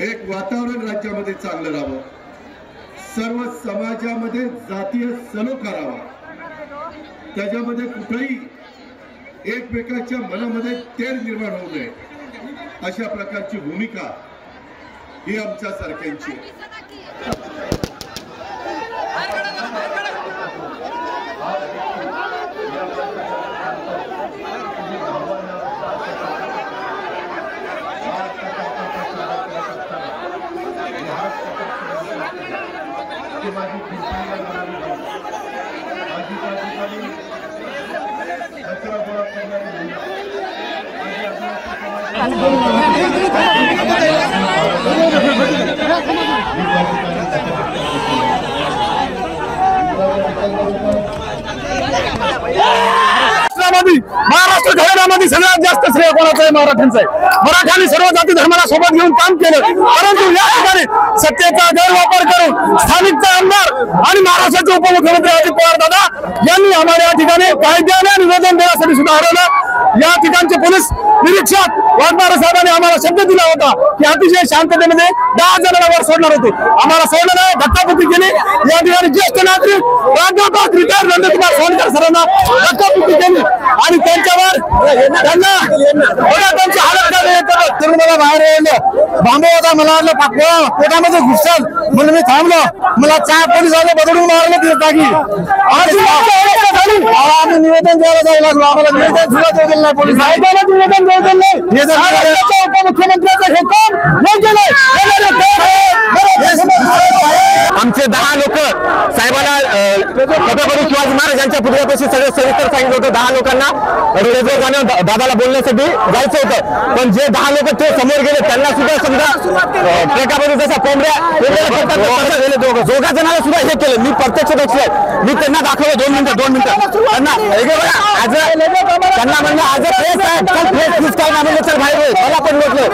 एक वातावरण राज्यामध्ये चांगलं राहावं, सर्व समाजामध्ये जातीय सलोखा राहावा, त्याच्यामध्ये कुठेही एकमेकाच्या मनामध्ये तेढ निर्माण होऊ नये अशा प्रकारची भूमिका ही आमच्या सारख्यांची महाराष्ट्र घराण्यामध्ये सगळ्यात जास्त श्रेय कोणाचं आहे? मराठ्यांचं आहे. मराठ्यांनी सर्व जाती धर्माला सोबत घेऊन काम केलं, परंतु या ठिकाणी सत्तेचा गैरवापर करून स्थानिकचा आमदार आणि महाराष्ट्राचे उपमुख्यमंत्री अजित पवार दादा यांनी आम्हाला या ठिकाणी कायद्याने निवेदन देण्यासाठी सुद्धा हरवलं। या ठिकाणचे पोलीस निरीक्षक वाघमारे साहेबांनी आम्हाला शब्द दिला होता की अतिशय शांततेमध्ये 10 जणांना वर सोडणार होते, आम्हाला सोडलं नाही, धक्काबुक्की केली। या ठिकाणी ज्येष्ठ नागरिक प्राध्यापक रिटायर्ड नंदकुमार सोनकर सरांना धक्काबुक्की केली आणि त्यांच्यावर त्यांची हालत तरुण मला बाहेर येईल बांबू होता, मला वाटलं पाकळा पोटामध्ये घुसल म्हणून मी थांबलो, मला 4 पोलीस वाले बदलून मारले तिथे जागी। आम्ही निवेदन द्यायला जाऊ लागलो, आम्हाला निवेदन सुद्धा देऊ दिलं नाही, पोलीस साहेबांना निवेदन देऊ दिलं नाही, उपमुख्यमंत्र्यांचं हे काम योग्य नाही। आमचे 10 लोक साहेबांना छत्रपती शिवाजी महाराज यांच्या पुतळ्यापाशी सगळं सविस्तर सांगितलं होतं। 10 लोकांना रेल्वे जाणं दादाला बोलण्यासाठी जायचं होतं, पण जे 10 लोक ते समोर गेले त्यांना सुद्धा समजा ट्रेकामध्ये जसा कोंबड्या 2 जणांना सुद्धा हे केलं। मी प्रत्यक्ष दक्ष आहे, मी त्यांना दाखवलं 2 मिनिटं त्यांना म्हणलं आज प्रेस काय नामे चल बाहेर, मला पण लोटलं,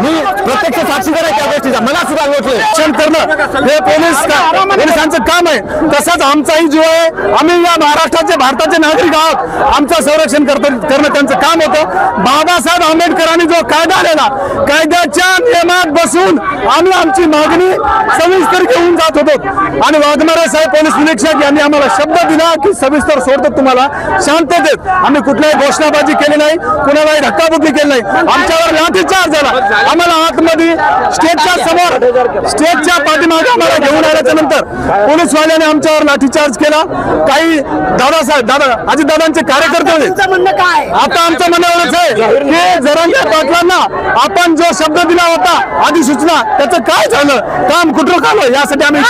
मी प्रत्यक्ष साक्षीदार आहे त्या गोष्टीचा, मला सुद्धा लोटलं। रक्षण करणं हे पोलिसांचं काम आहे, तसंच आमचाही जीव आहे, आम्ही या महाराष्ट्राचे भारताचे नागरिक आहोत, आमचं संरक्षण करणं त्यांचं काम होतं। बाबासाहेब आंबेडकरांनी जो कायदा आलेला, कायद्याच्या नियमात बसून आम्ही आमची मागणी सविस्तर घेऊन जात होतो आणि वाघमारे साहेब पोलीस निरीक्षक यांनी आम्हाला शब्द दिला की सविस्तर सोडतो तुम्हाला शांततेत। आम्ही कुठल्याही घोषणाबाजी केली नाही, कुणालाही धक्काबुक्की केली नाही, आमच्यावर लाठीचार्ज झाला। आम्हाला आतमध्ये स्टेजच्या समोर स्टेजच्या पाठीमागे आम्हाला घेऊन आल्याच्या नंतर पोलीसवाल्याने आमच्यावर लाठीचार्ज केला। काही दादा अजितदादांचे कार्यकर्ते होते। आता आमचं म्हणणं एवढंच आहे की जरांगे पाटलांना आपण जो शब्द दिला होता अधिसूचना त्याचं काय झालं, काम कुठं झालं यासाठी आम्ही